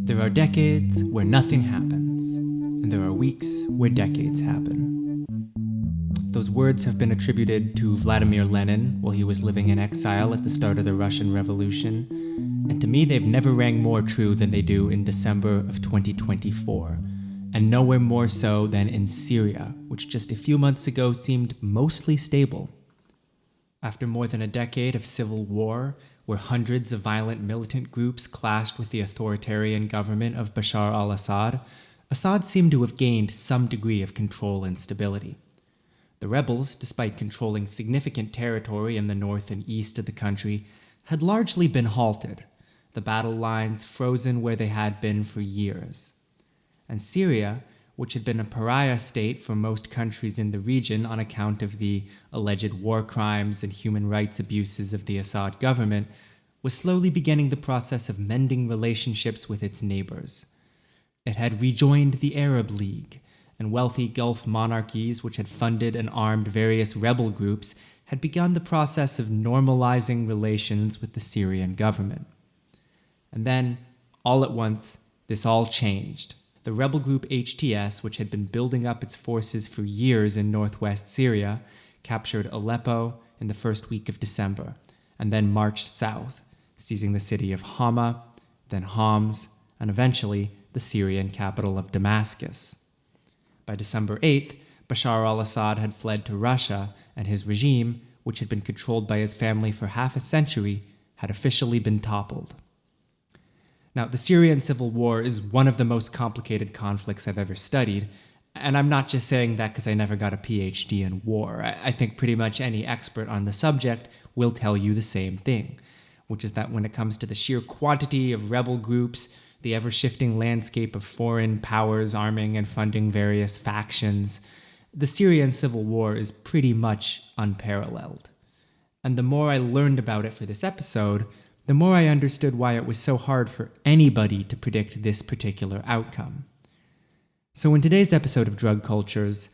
There are decades where nothing happens, and there are weeks where decades happen. Those words have been attributed to Vladimir Lenin while he was living in exile at the start of the Russian Revolution, and to me they've never rang more true than they do in December of 2024, and nowhere more so than in Syria, which just a few months ago seemed mostly stable. After more than a decade of civil war, where hundreds of violent militant groups clashed with the authoritarian government of Bashar al-Assad, Assad seemed to have gained some degree of control and stability. The rebels, despite controlling significant territory in the north and east of the country, had largely been halted, the battle lines frozen where they had been for years. And Syria, which had been a pariah state for most countries in the region on account of the alleged war crimes and human rights abuses of the Assad government, was slowly beginning the process of mending relationships with its neighbors. It had rejoined the Arab League, and wealthy Gulf monarchies which had funded and armed various rebel groups had begun the process of normalizing relations with the Syrian government. And then, all at once, this all changed. The rebel group HTS, which had been building up its forces for years in northwest Syria, captured Aleppo in the first week of December, and then marched south, seizing the city of Hama, then Homs, and eventually the Syrian capital of Damascus. By December 8th, Bashar al-Assad had fled to Russia, and his regime, which had been controlled by his family for half a century, had officially been toppled. Now, the Syrian civil war is one of the most complicated conflicts I've ever studied, and I'm not just saying that because I never got a PhD in war. I think pretty much any expert on the subject will tell you the same thing, which is that when it comes to the sheer quantity of rebel groups, the ever-shifting landscape of foreign powers arming and funding various factions, the Syrian civil war is pretty much unparalleled. And the more I learned about it for this episode, the more I understood why it was so hard for anybody to predict this particular outcome. So in today's episode of Drug Cultures,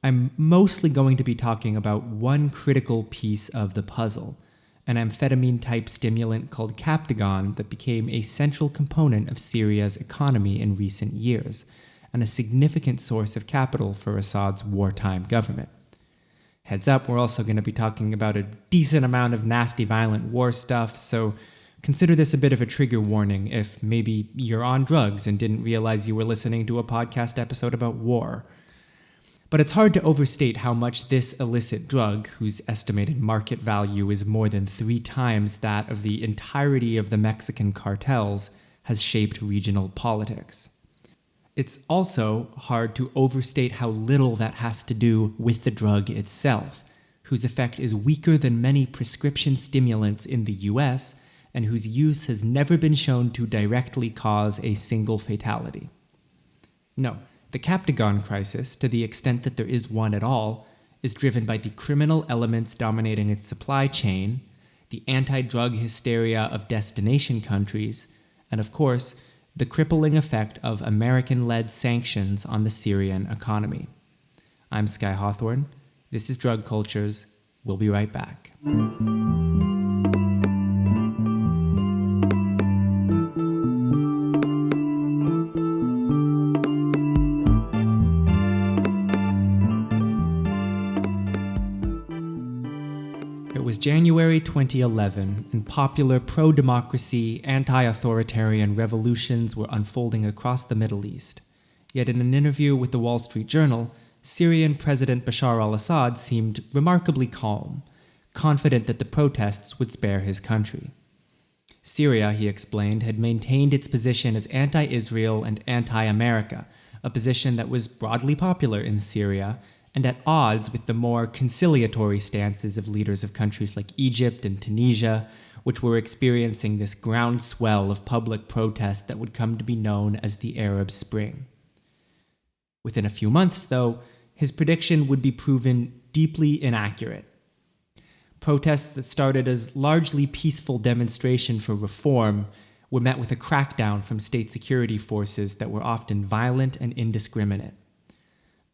I'm mostly going to be talking about one critical piece of the puzzle, an amphetamine-type stimulant called Captagon that became a central component of Syria's economy in recent years, and a significant source of capital for Assad's wartime government. Heads up, we're also going to be talking about a decent amount of nasty violent war stuff, so consider this a bit of a trigger warning if maybe you're on drugs and didn't realize you were listening to a podcast episode about war. But it's hard to overstate how much this illicit drug, whose estimated market value is more than 3 times that of the entirety of the Mexican cartels, has shaped regional politics. It's also hard to overstate how little that has to do with the drug itself, whose effect is weaker than many prescription stimulants in the US, and whose use has never been shown to directly cause a single fatality. No, the Captagon crisis, to the extent that there is one at all, is driven by the criminal elements dominating its supply chain, the anti-drug hysteria of destination countries, and of course, the crippling effect of American-led sanctions on the Syrian economy. I'm Sky Hawthorne. This is Drug Cultures. We'll be right back. It was January 2011, and popular pro-democracy, anti-authoritarian revolutions were unfolding across the Middle East. Yet in an interview with the Wall Street Journal, Syrian President Bashar al-Assad seemed remarkably calm, confident that the protests would spare his country. Syria, he explained, had maintained its position as anti-Israel and anti-America, a position that was broadly popular in Syria, and at odds with the more conciliatory stances of leaders of countries like Egypt and Tunisia, which were experiencing this groundswell of public protest that would come to be known as the Arab Spring. Within a few months, though, his prediction would be proven deeply inaccurate. Protests that started as largely peaceful demonstration for reform were met with a crackdown from state security forces that were often violent and indiscriminate.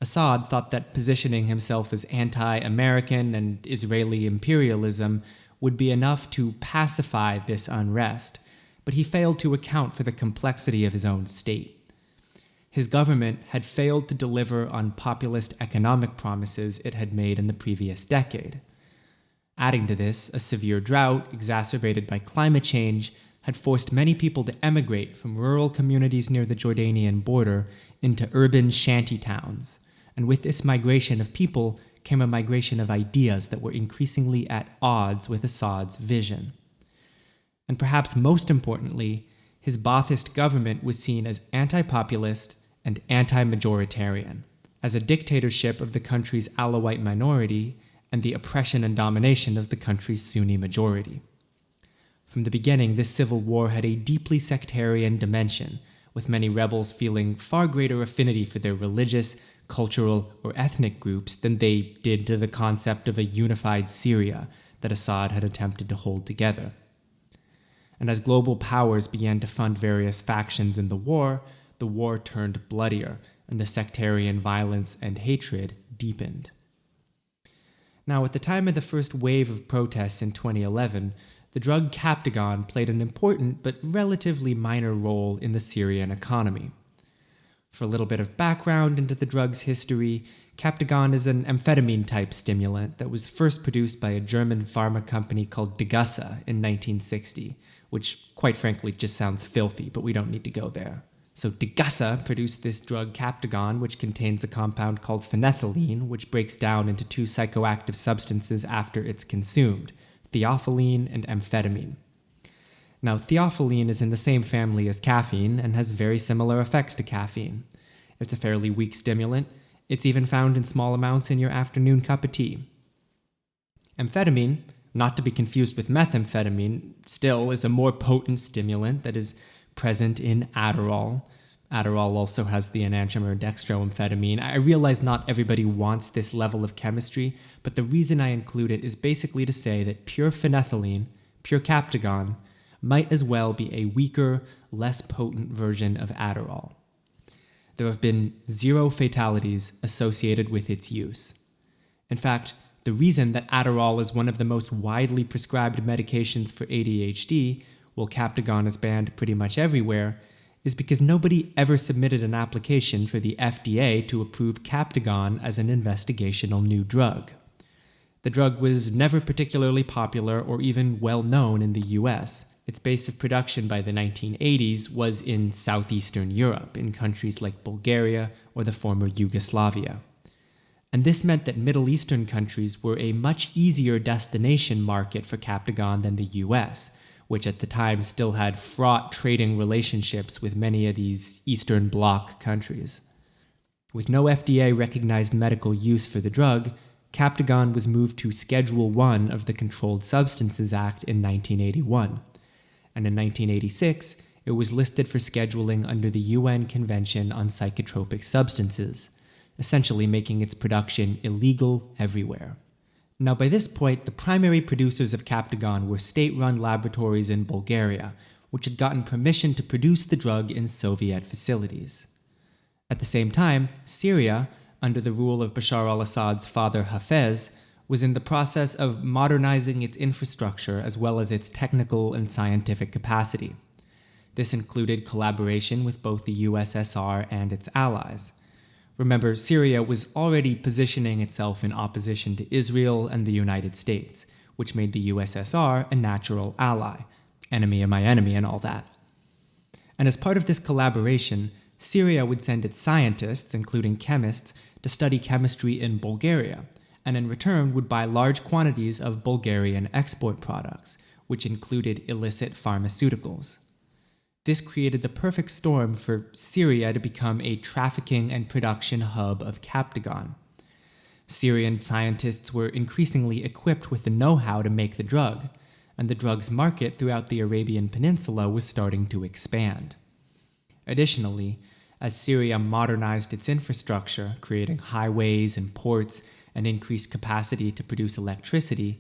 Assad thought that positioning himself as anti-American and Israeli imperialism would be enough to pacify this unrest, but he failed to account for the complexity of his own state. His government had failed to deliver on populist economic promises it had made in the previous decade. Adding to this, a severe drought, exacerbated by climate change, had forced many people to emigrate from rural communities near the Jordanian border into urban shanty towns. And with this migration of people came a migration of ideas that were increasingly at odds with Assad's vision. And perhaps most importantly, his Ba'athist government was seen as anti-populist and anti-majoritarian, as a dictatorship of the country's Alawite minority and the oppression and domination of the country's Sunni majority. From the beginning, this civil war had a deeply sectarian dimension, with many rebels feeling far greater affinity for their religious, cultural, or ethnic groups than they did to the concept of a unified Syria that Assad had attempted to hold together. And as global powers began to fund various factions in the war turned bloodier, and the sectarian violence and hatred deepened. Now, at the time of the first wave of protests in 2011, the drug Captagon played an important but relatively minor role in the Syrian economy. For a little bit of background into the drug's history, Captagon is an amphetamine-type stimulant that was first produced by a German pharma company called Degussa in 1960, which quite frankly just sounds filthy, but we don't need to go there. So Degussa produced this drug Captagon, which contains a compound called phenethylene, which breaks down into two psychoactive substances after it's consumed, theophylline and amphetamine. Now, theophylline is in the same family as caffeine and has very similar effects to caffeine. It's a fairly weak stimulant. It's even found in small amounts in your afternoon cup of tea. Amphetamine, not to be confused with methamphetamine, still is a more potent stimulant that is present in Adderall. Adderall also has the enantiomer dextroamphetamine. I realize not everybody wants this level of chemistry, but the reason I include it is basically to say that pure phenethylene, pure Captagon, might as well be a weaker, less potent version of Adderall. There have been 0 fatalities associated with its use. In fact, the reason that Adderall is one of the most widely prescribed medications for ADHD, while Captagon is banned pretty much everywhere, is because nobody ever submitted an application for the FDA to approve Captagon as an investigational new drug. The drug was never particularly popular or even well known in the US. Its base of production by the 1980s was in southeastern Europe, in countries like Bulgaria or the former Yugoslavia. And this meant that Middle Eastern countries were a much easier destination market for Captagon than the US, which at the time still had fraught trading relationships with many of these Eastern Bloc countries. With no FDA-recognized medical use for the drug, Captagon was moved to Schedule I of the Controlled Substances Act in 1981, and in 1986, it was listed for scheduling under the UN Convention on Psychotropic Substances, essentially making its production illegal everywhere. Now, by this point, the primary producers of Captagon were state-run laboratories in Bulgaria, which had gotten permission to produce the drug in Soviet facilities. At the same time, Syria, under the rule of Bashar al-Assad's father Hafez, was in the process of modernizing its infrastructure as well as its technical and scientific capacity. This included collaboration with both the USSR and its allies. Remember, Syria was already positioning itself in opposition to Israel and the United States, which made the USSR a natural ally, enemy of my enemy and all that. And as part of this collaboration, Syria would send its scientists, including chemists, to study chemistry in Bulgaria, and in return would buy large quantities of Bulgarian export products, which included illicit pharmaceuticals. This created the perfect storm for Syria to become a trafficking and production hub of Captagon. Syrian scientists were increasingly equipped with the know-how to make the drug, and the drug's market throughout the Arabian Peninsula was starting to expand. Additionally, as Syria modernized its infrastructure, creating highways and ports and increased capacity to produce electricity,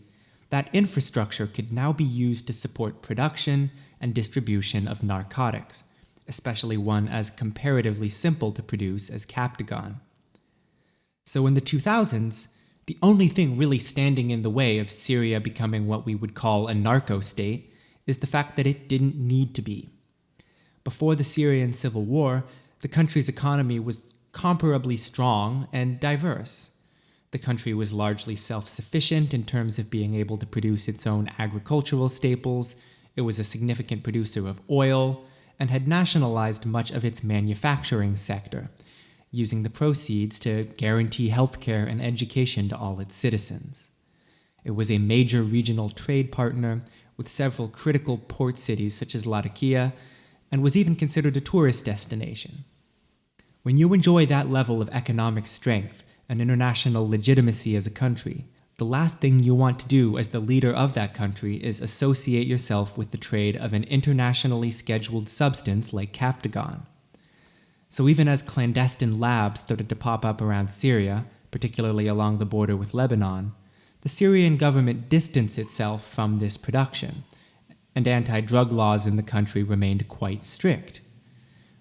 that infrastructure could now be used to support production and distribution of narcotics, especially one as comparatively simple to produce as Captagon. So in the 2000s, The only thing really standing in the way of Syria becoming what we would call a narco-state is the fact that it didn't need to be. Before the Syrian civil war, the country's economy was comparably strong and diverse. The country was largely self-sufficient in terms of being able to produce its own agricultural staples. It was a significant producer of oil and had nationalized much of its manufacturing sector, using the proceeds to guarantee healthcare and education to all its citizens. It was a major regional trade partner with several critical port cities such as Latakia, and was even considered a tourist destination. When you enjoy that level of economic strength and international legitimacy as a country, the last thing you want to do as the leader of that country is associate yourself with the trade of an internationally scheduled substance like Captagon. So even as clandestine labs started to pop up around Syria, particularly along the border with Lebanon, the Syrian government distanced itself from this production, and anti-drug laws in the country remained quite strict.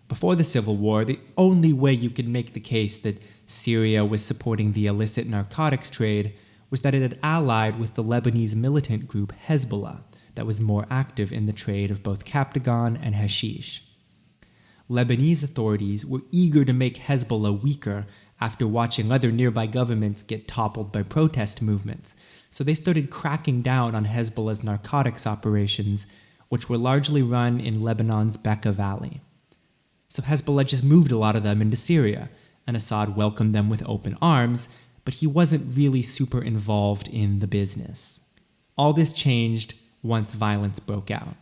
Before the civil war, the only way you could make the case that Syria was supporting the illicit narcotics trade was that it had allied with the Lebanese militant group Hezbollah that was more active in the trade of both Captagon and hashish. Lebanese authorities were eager to make Hezbollah weaker after watching other nearby governments get toppled by protest movements, so they started cracking down on Hezbollah's narcotics operations, which were largely run in Lebanon's Bekaa Valley. So Hezbollah just moved a lot of them into Syria, and Assad welcomed them with open arms, but he wasn't really super involved in the business. All this changed once violence broke out.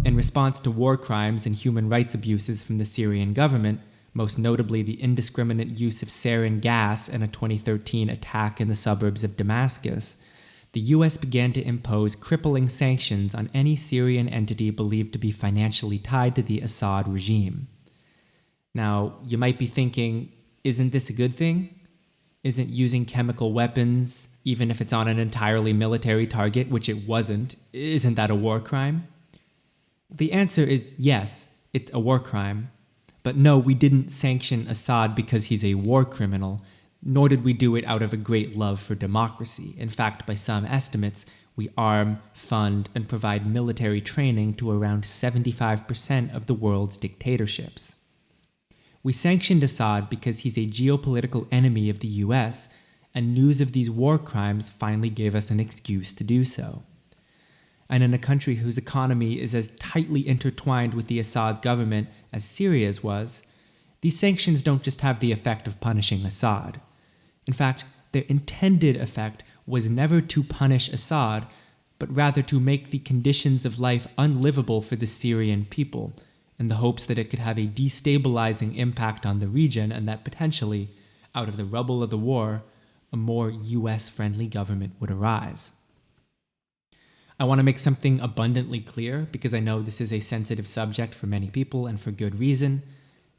In response to war crimes and human rights abuses from the Syrian government, most notably the indiscriminate use of sarin gas in a 2013 attack in the suburbs of Damascus, the US began to impose crippling sanctions on any Syrian entity believed to be financially tied to the Assad regime. Now, you might be thinking, isn't this a good thing? Isn't using chemical weapons, even if it's on an entirely military target, which it wasn't, isn't that a war crime? The answer is yes, it's a war crime. But no, we didn't sanction Assad because he's a war criminal, nor did we do it out of a great love for democracy. In fact, by some estimates, we arm, fund, and provide military training to around 75% of the world's dictatorships. We sanctioned Assad because he's a geopolitical enemy of the US, and news of these war crimes finally gave us an excuse to do so. And in a country whose economy is as tightly intertwined with the Assad government as Syria's was, these sanctions don't just have the effect of punishing Assad. In fact, their intended effect was never to punish Assad, but rather to make the conditions of life unlivable for the Syrian people, in the hopes that it could have a destabilizing impact on the region and that potentially, out of the rubble of the war, a more US-friendly government would arise. I want to make something abundantly clear, because I know this is a sensitive subject for many people and for good reason.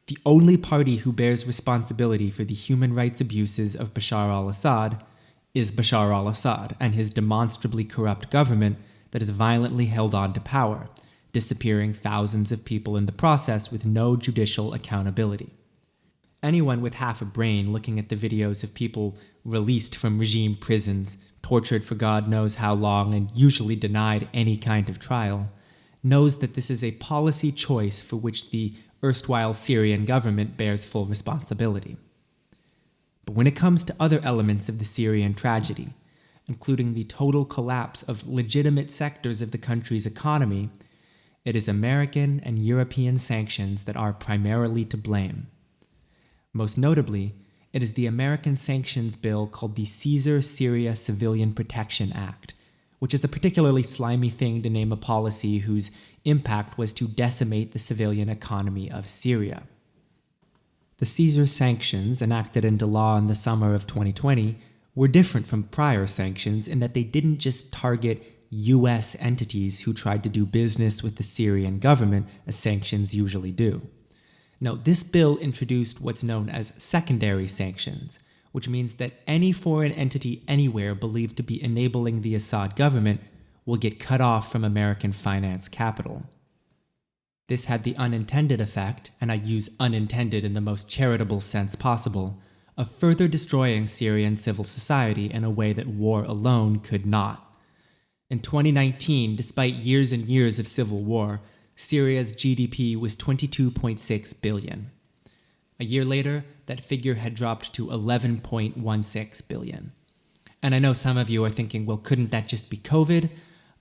The only party who bears responsibility for the human rights abuses of Bashar al-Assad is Bashar al-Assad and his demonstrably corrupt government that has violently held on to power, disappearing thousands of people in the process with no judicial accountability. Anyone with half a brain looking at the videos of people released from regime prisons, tortured for God knows how long, and usually denied any kind of trial, knows that this is a policy choice for which the erstwhile Syrian government bears full responsibility. But when it comes to other elements of the Syrian tragedy, including the total collapse of legitimate sectors of the country's economy, it is American and European sanctions that are primarily to blame. Most notably, it is the American sanctions bill called the Caesar-Syria Civilian Protection Act, which is a particularly slimy thing to name a policy whose impact was to decimate the civilian economy of Syria. The Caesar sanctions, enacted into law in the summer of 2020, were different from prior sanctions in that they didn't just target US entities who tried to do business with the Syrian government, as sanctions usually do. No, this bill introduced what's known as secondary sanctions, which means that any foreign entity anywhere believed to be enabling the Assad government will get cut off from American finance capital. This had the unintended effect, and I use unintended in the most charitable sense possible, of further destroying Syrian civil society in a way that war alone could not. In 2019, despite years and years of civil war, Syria's GDP was $22.6 billion. A year later, that figure had dropped to $11.16 billion. And I know some of you are thinking, well, couldn't that just be COVID?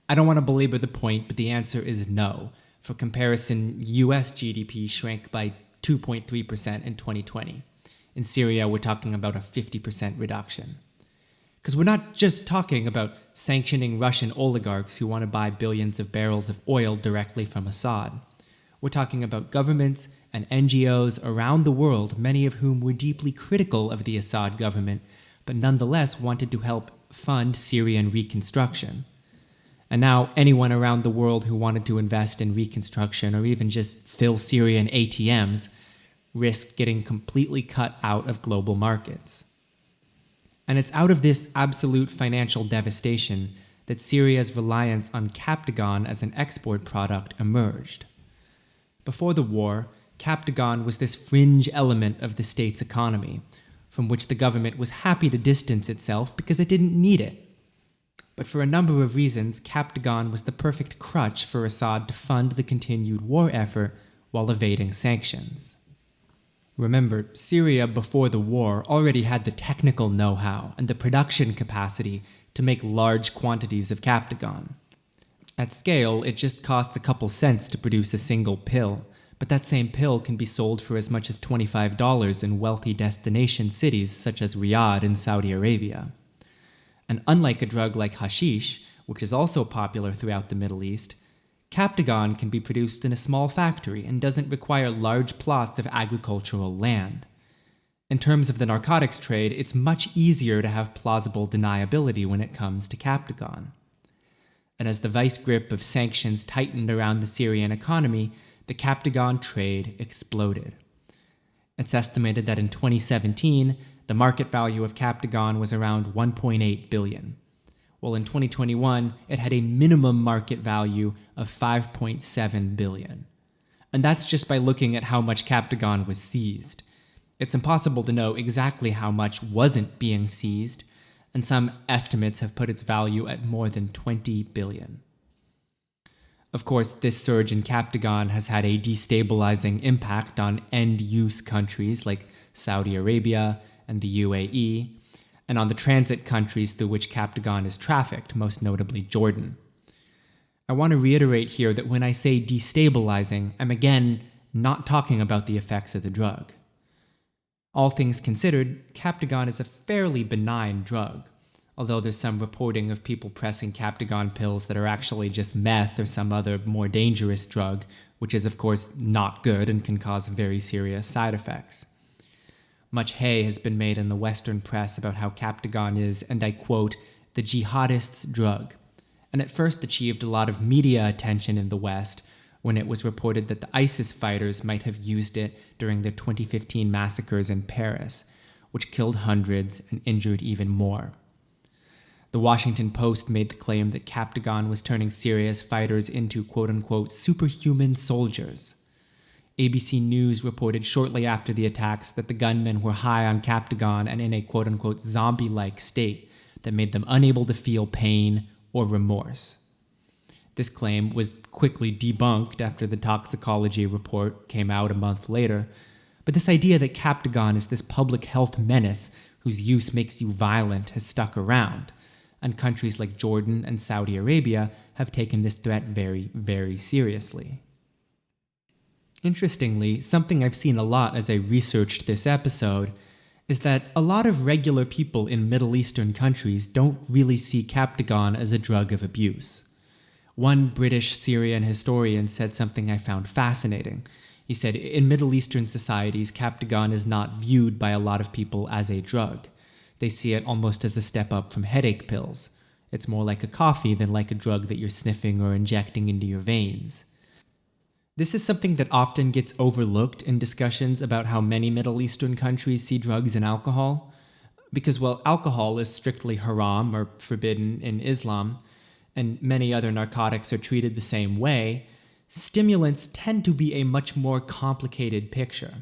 I don't want to belabor the point, but the answer is no. For comparison, US GDP shrank by 2.3% in 2020. In Syria, we're talking about a 50% reduction. Because we're not just talking about sanctioning Russian oligarchs who want to buy billions of barrels of oil directly from Assad. We're talking about governments and NGOs around the world, many of whom were deeply critical of the Assad government, but nonetheless wanted to help fund Syrian reconstruction. And now anyone around the world who wanted to invest in reconstruction or even just fill Syrian ATMs risked getting completely cut out of global markets. And it's out of this absolute financial devastation that Syria's reliance on Captagon as an export product emerged. Before the war, Captagon was this fringe element of the state's economy, from which the government was happy to distance itself because it didn't need it. But for a number of reasons, Captagon was the perfect crutch for Assad to fund the continued war effort while evading sanctions. Remember, Syria before the war already had the technical know-how and the production capacity to make large quantities of Captagon. At scale, it just costs a couple cents to produce a single pill, but that same pill can be sold for as much as $25 in wealthy destination cities such as Riyadh in Saudi Arabia. And unlike a drug like hashish, which is also popular throughout the Middle East, Captagon can be produced in a small factory and doesn't require large plots of agricultural land. In terms of the narcotics trade, it's much easier to have plausible deniability when it comes to Captagon. And as the vice grip of sanctions tightened around the Syrian economy, the Captagon trade exploded. It's estimated that in 2017, the market value of Captagon was around $1.8 billion. Well, in 2021, it had a minimum market value of $5.7 billion. And that's just by looking at how much Captagon was seized. It's impossible to know exactly how much wasn't being seized, and some estimates have put its value at more than $20 billion. Of course, this surge in Captagon has had a destabilizing impact on end-use countries like Saudi Arabia and the UAE, and on the transit countries through which Captagon is trafficked, most notably Jordan. I want to reiterate here that when I say destabilizing, I'm again not talking about the effects of the drug. All things considered, Captagon is a fairly benign drug, although there's some reporting of people pressing Captagon pills that are actually just meth or some other more dangerous drug, which is of course not good and can cause very serious side effects. Much hay has been made in the Western press about how Captagon is, and I quote, the jihadists' drug, and at first achieved a lot of media attention in the West when it was reported that the ISIS fighters might have used it during the 2015 massacres in Paris, which killed hundreds and injured even more. The Washington Post made the claim that Captagon was turning Syria's fighters into quote-unquote superhuman soldiers. ABC News reported shortly after the attacks that the gunmen were high on Captagon and in a quote-unquote zombie-like state that made them unable to feel pain or remorse. This claim was quickly debunked after the toxicology report came out a month later, but this idea that Captagon is this public health menace whose use makes you violent has stuck around, and countries like Jordan and Saudi Arabia have taken this threat very, very seriously. Interestingly, something I've seen a lot as I researched this episode is that a lot of regular people in Middle Eastern countries don't really see Captagon as a drug of abuse. One British Syrian historian said something I found fascinating. He said, in Middle Eastern societies, Captagon is not viewed by a lot of people as a drug. They see it almost as a step up from headache pills. It's more like a coffee than like a drug that you're sniffing or injecting into your veins. This is something that often gets overlooked in discussions about how many Middle Eastern countries see drugs and alcohol. Because while alcohol is strictly haram or forbidden in Islam, and many other narcotics are treated the same way, stimulants tend to be a much more complicated picture.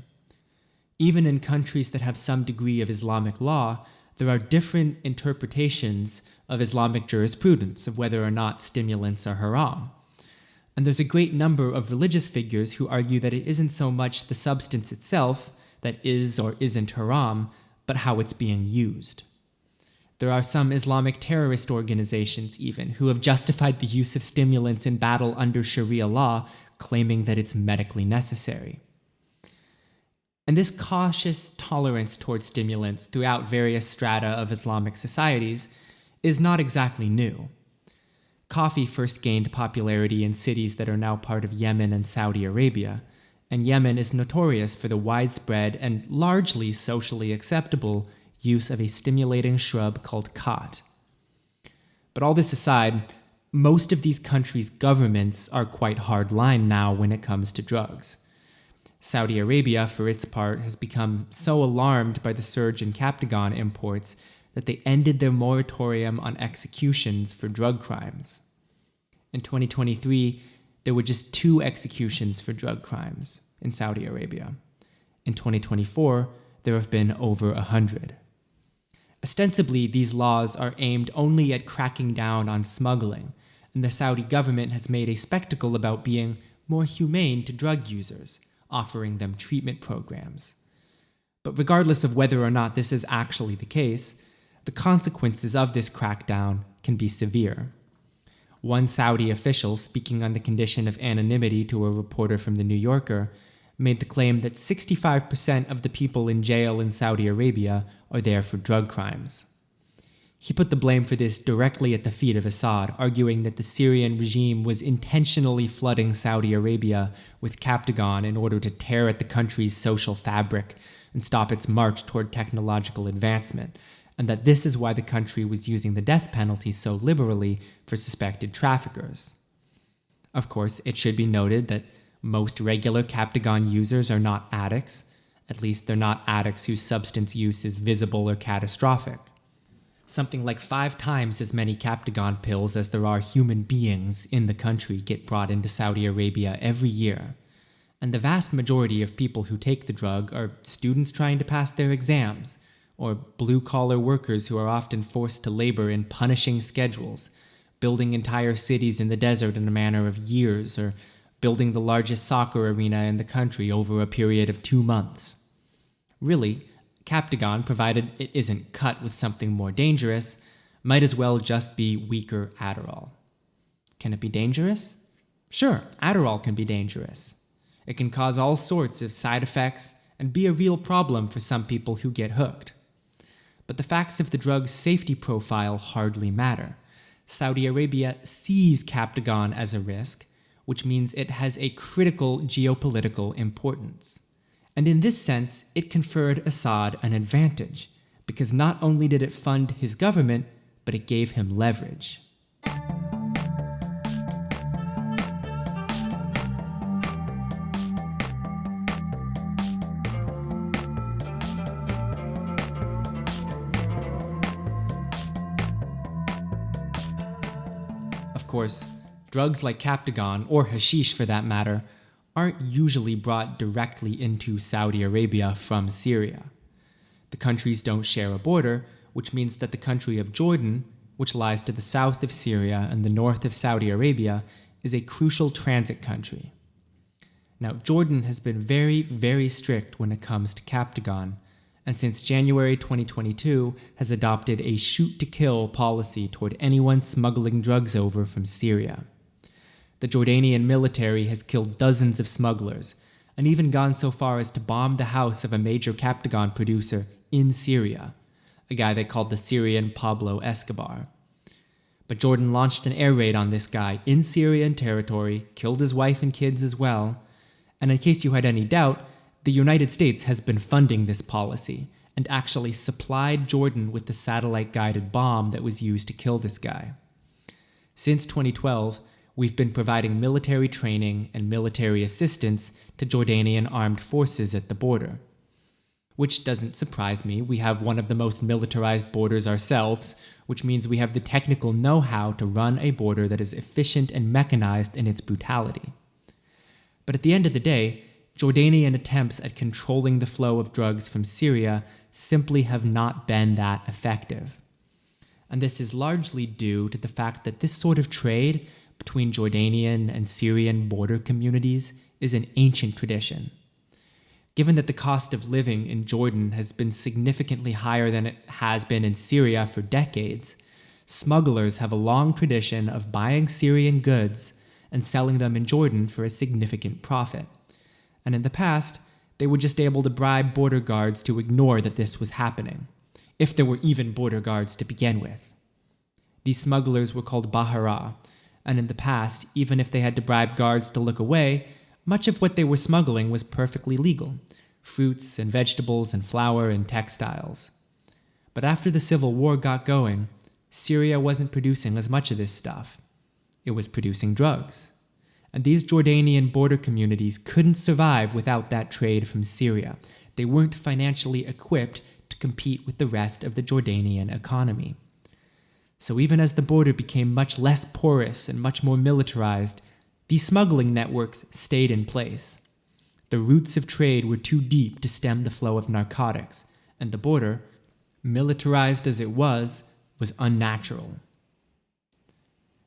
Even in countries that have some degree of Islamic law, there are different interpretations of Islamic jurisprudence of whether or not stimulants are haram. And there's a great number of religious figures who argue that it isn't so much the substance itself that is or isn't haram, but how it's being used. There are some Islamic terrorist organizations even who have justified the use of stimulants in battle under Sharia law, claiming that it's medically necessary. And this cautious tolerance towards stimulants throughout various strata of Islamic societies is not exactly new. Coffee first gained popularity in cities that are now part of Yemen and Saudi Arabia, and Yemen is notorious for the widespread and largely socially acceptable use of a stimulating shrub called khat. But all this aside, most of these countries' governments are quite hardline now when it comes to drugs. Saudi Arabia, for its part, has become so alarmed by the surge in Captagon imports that they ended their moratorium on executions for drug crimes. In 2023, there were just 2 executions for drug crimes in Saudi Arabia. In 2024, there have been over 100. Ostensibly, these laws are aimed only at cracking down on smuggling, and the Saudi government has made a spectacle about being more humane to drug users, offering them treatment programs. But regardless of whether or not this is actually the case, the consequences of this crackdown can be severe. One Saudi official, speaking on the condition of anonymity to a reporter from The New Yorker, made the claim that 65% of the people in jail in Saudi Arabia are there for drug crimes. He put the blame for this directly at the feet of Assad, arguing that the Syrian regime was intentionally flooding Saudi Arabia with Captagon in order to tear at the country's social fabric and stop its march toward technological advancement, and that this is why the country was using the death penalty so liberally for suspected traffickers. Of course, it should be noted that most regular Captagon users are not addicts. At least they're not addicts whose substance use is visible or catastrophic. Something like 5 times as many Captagon pills as there are human beings in the country get brought into Saudi Arabia every year. And the vast majority of people who take the drug are students trying to pass their exams, or blue-collar workers who are often forced to labor in punishing schedules, building entire cities in the desert in a matter of years, or building the largest soccer arena in the country over a period of 2 months. Really, Captagon, provided it isn't cut with something more dangerous, might as well just be weaker Adderall. Can it be dangerous? Sure, Adderall can be dangerous. It can cause all sorts of side effects and be a real problem for some people who get hooked. But the facts of the drug's safety profile hardly matter. Saudi Arabia sees Captagon as a risk, which means it has a critical geopolitical importance. And in this sense, it conferred Assad an advantage, because not only did it fund his government, but it gave him leverage. Of course, drugs like Captagon, or hashish for that matter, aren't usually brought directly into Saudi Arabia from Syria. The countries don't share a border, which means that the country of Jordan, which lies to the south of Syria and the north of Saudi Arabia, is a crucial transit country. Now, Jordan has been very, very strict when it comes to Captagon, and since January 2022 has adopted a shoot-to-kill policy toward anyone smuggling drugs over from Syria. The Jordanian military has killed dozens of smugglers, and even gone so far as to bomb the house of a major Captagon producer in Syria, a guy they called the Syrian Pablo Escobar. But Jordan launched an air raid on this guy in Syrian territory, killed his wife and kids as well, and in case you had any doubt, the United States has been funding this policy and actually supplied Jordan with the satellite-guided bomb that was used to kill this guy. Since 2012, we've been providing military training and military assistance to Jordanian armed forces at the border. Which doesn't surprise me. We have one of the most militarized borders ourselves, which means we have the technical know-how to run a border that is efficient and mechanized in its brutality. But at the end of the day, Jordanian attempts at controlling the flow of drugs from Syria simply have not been that effective. And this is largely due to the fact that this sort of trade between Jordanian and Syrian border communities is an ancient tradition. Given that the cost of living in Jordan has been significantly higher than it has been in Syria for decades, smugglers have a long tradition of buying Syrian goods and selling them in Jordan for a significant profit. And in the past, they were just able to bribe border guards to ignore that this was happening, if there were even border guards to begin with. These smugglers were called Bahara, and in the past, even if they had to bribe guards to look away, much of what they were smuggling was perfectly legal: fruits and vegetables and flour and textiles. But after the civil war got going, Syria wasn't producing as much of this stuff. It was producing drugs. And these Jordanian border communities couldn't survive without that trade from Syria. They weren't financially equipped to compete with the rest of the Jordanian economy. So even as the border became much less porous and much more militarized, these smuggling networks stayed in place. The roots of trade were too deep to stem the flow of narcotics, and the border, militarized as it was unnatural.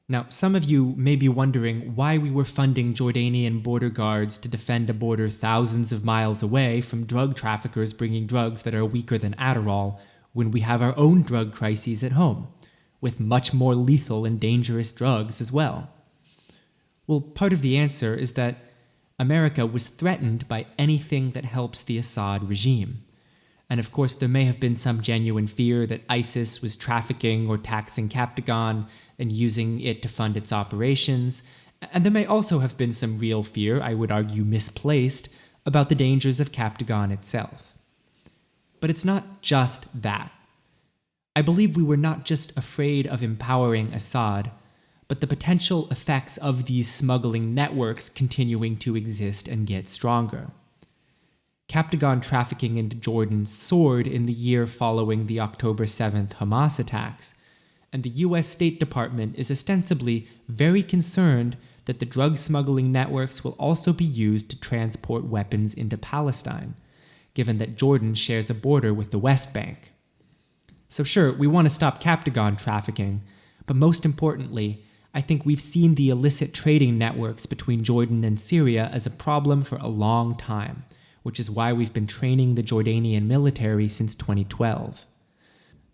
Now, some of you may be wondering why we were funding Jordanian border guards to defend a border thousands of miles away from drug traffickers bringing drugs that are weaker than Adderall, when we have our own drug crises at home, with much more lethal and dangerous drugs as well. Well, part of the answer is that America was threatened by anything that helps the Assad regime. And of course, there may have been some genuine fear that ISIS was trafficking or taxing Captagon and using it to fund its operations. And there may also have been some real fear, I would argue misplaced, about the dangers of Captagon itself. But it's not just that. I believe we were not just afraid of empowering Assad, but the potential effects of these smuggling networks continuing to exist and get stronger. Captagon trafficking into Jordan soared in the year following the October 7th Hamas attacks, and the US State Department is ostensibly very concerned that the drug smuggling networks will also be used to transport weapons into Palestine, given that Jordan shares a border with the West Bank. So sure, we want to stop Captagon trafficking, but most importantly, I think we've seen the illicit trading networks between Jordan and Syria as a problem for a long time, which is why we've been training the Jordanian military since 2012.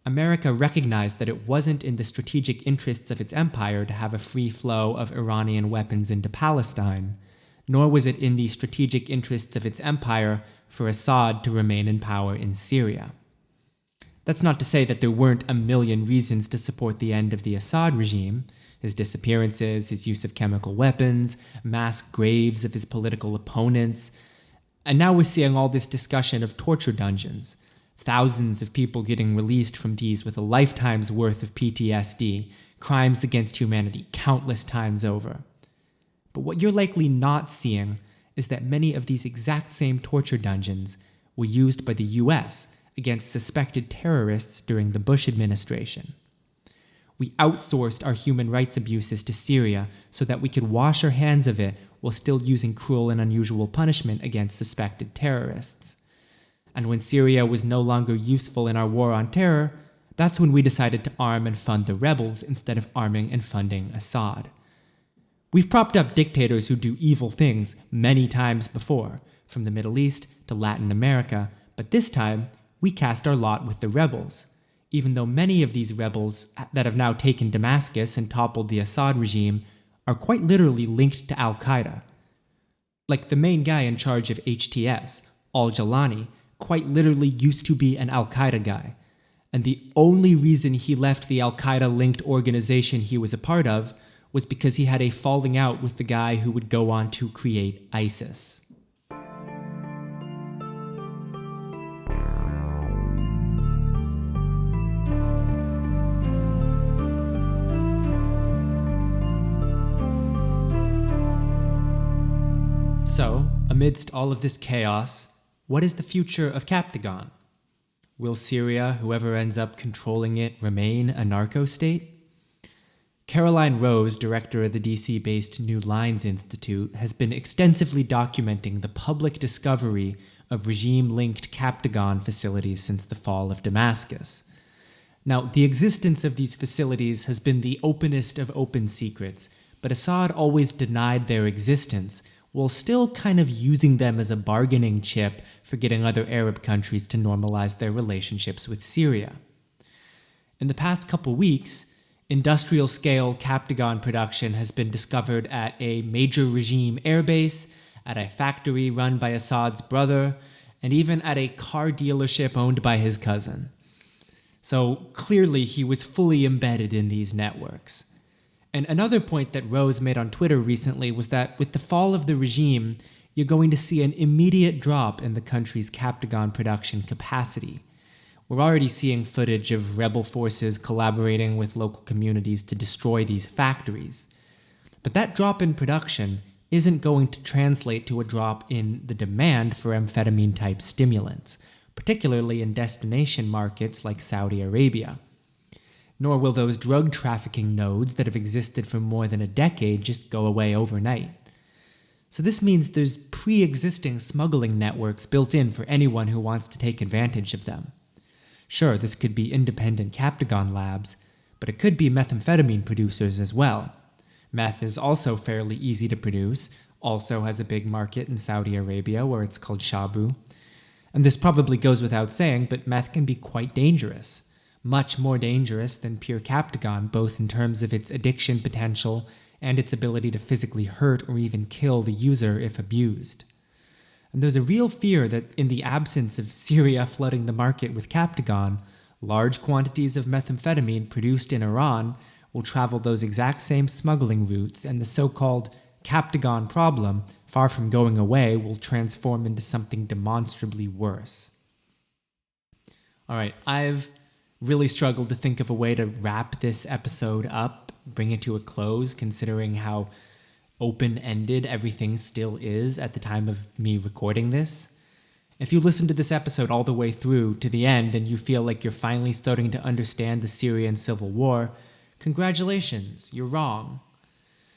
America recognized that it wasn't in the strategic interests of its empire to have a free flow of Iranian weapons into Palestine, nor was it in the strategic interests of its empire for Assad to remain in power in Syria. That's not to say that there weren't a million reasons to support the end of the Assad regime: his disappearances, his use of chemical weapons, mass graves of his political opponents. And now we're seeing all this discussion of torture dungeons, thousands of people getting released from these with a lifetime's worth of PTSD, crimes against humanity countless times over. But what you're likely not seeing is that many of these exact same torture dungeons were used by the US against suspected terrorists during the Bush administration. We outsourced our human rights abuses to Syria so that we could wash our hands of it while still using cruel and unusual punishment against suspected terrorists. And when Syria was no longer useful in our war on terror, that's when we decided to arm and fund the rebels instead of arming and funding Assad. We've propped up dictators who do evil things many times before, from the Middle East to Latin America, but this time we cast our lot with the rebels, even though many of these rebels that have now taken Damascus and toppled the Assad regime are quite literally linked to Al-Qaeda. Like the main guy in charge of HTS, al-Jawlani, quite literally used to be an Al-Qaeda guy, and the only reason he left the Al-Qaeda-linked organization he was a part of was because he had a falling out with the guy who would go on to create ISIS. So, amidst all of this chaos, What is the future of Captagon? Will Syria, whoever ends up controlling it, remain a narco-state? Caroline Rose, director of the DC-based New Lines Institute, has been extensively documenting the public discovery of regime-linked Captagon facilities since the fall of Damascus. Now, the existence of these facilities has been the openest of open secrets, but Assad always denied their existence, while still kind of using them as a bargaining chip for getting other Arab countries to normalize their relationships with Syria. In the past couple weeks, industrial-scale Captagon production has been discovered at a major regime airbase, at a factory run by Assad's brother, and even at a car dealership owned by his cousin. So clearly he was fully embedded in these networks. And another point that Rose made on Twitter recently was that with the fall of the regime, you're going to see an immediate drop in the country's Captagon production capacity. We're already seeing footage of rebel forces collaborating with local communities to destroy these factories. But that drop in production isn't going to translate to a drop in the demand for amphetamine-type stimulants, particularly in destination markets like Saudi Arabia. Nor will those drug trafficking nodes that have existed for more than a decade just go away overnight. So this means there's pre-existing smuggling networks built in for anyone who wants to take advantage of them. Sure, this could be independent Captagon labs, but it could be methamphetamine producers as well. Meth is also fairly easy to produce, also has a big market in Saudi Arabia where it's called shabu. And this probably goes without saying, but meth can be quite dangerous. Much more dangerous than pure Captagon, both in terms of its addiction potential and its ability to physically hurt or even kill the user if abused. And there's a real fear that in the absence of Syria flooding the market with Captagon, large quantities of methamphetamine produced in Iran will travel those exact same smuggling routes, and the so-called Captagon problem, far from going away, will transform into something demonstrably worse. All right, I've really struggled to think of a way to wrap this episode up, bring it to a close, considering how open-ended everything still is at the time of me recording this. If you listen to this episode all the way through to the end and you feel like you're finally starting to understand the Syrian civil war, congratulations, you're wrong.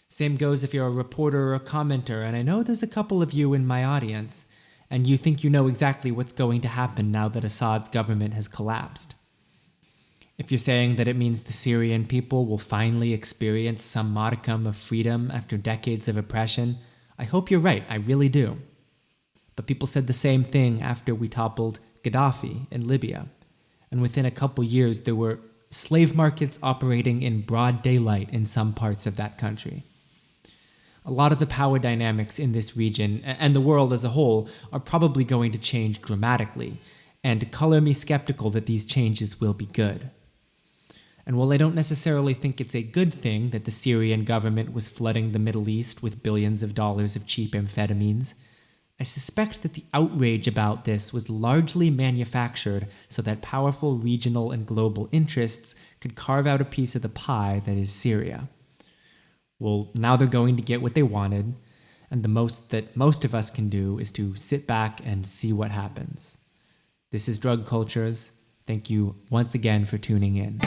Same goes if you're a reporter or a commenter, and I know there's a couple of you in my audience, and you think you know exactly what's going to happen now that Assad's government has collapsed. If you're saying that it means the Syrian people will finally experience some modicum of freedom after decades of oppression, I hope you're right, I really do. But people said the same thing after we toppled Gaddafi in Libya, and within a couple years there were slave markets operating in broad daylight in some parts of that country. A lot of the power dynamics in this region, and the world as a whole, are probably going to change dramatically, and color me skeptical that these changes will be good. And while I don't necessarily think it's a good thing that the Syrian government was flooding the Middle East with billions of dollars of cheap amphetamines, I suspect that the outrage about this was largely manufactured so that powerful regional and global interests could carve out a piece of the pie that is Syria. Well, now they're going to get what they wanted, and the most that most of us can do is to sit back and see what happens. This is Drug Cultures. Thank you once again for tuning in.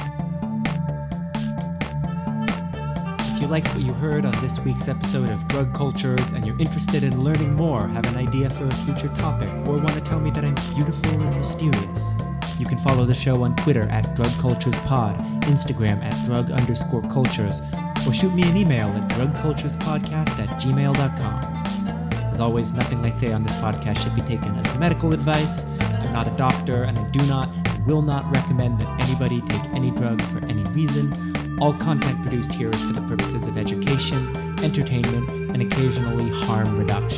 If you liked what you heard on this week's episode of Drug Cultures and you're interested in learning more, have an idea for a future topic, or want to tell me that I'm beautiful and mysterious, you can follow the show on Twitter at DrugCulturesPod, Instagram at drug_cultures, or shoot me an email at drugculturespodcast@gmail.com. As always, nothing I say on this podcast should be taken as medical advice. I'm not a doctor, and I do not and will not recommend that anybody take any drug for any reason. All content produced here is for the purposes of education, entertainment, and occasionally harm reduction.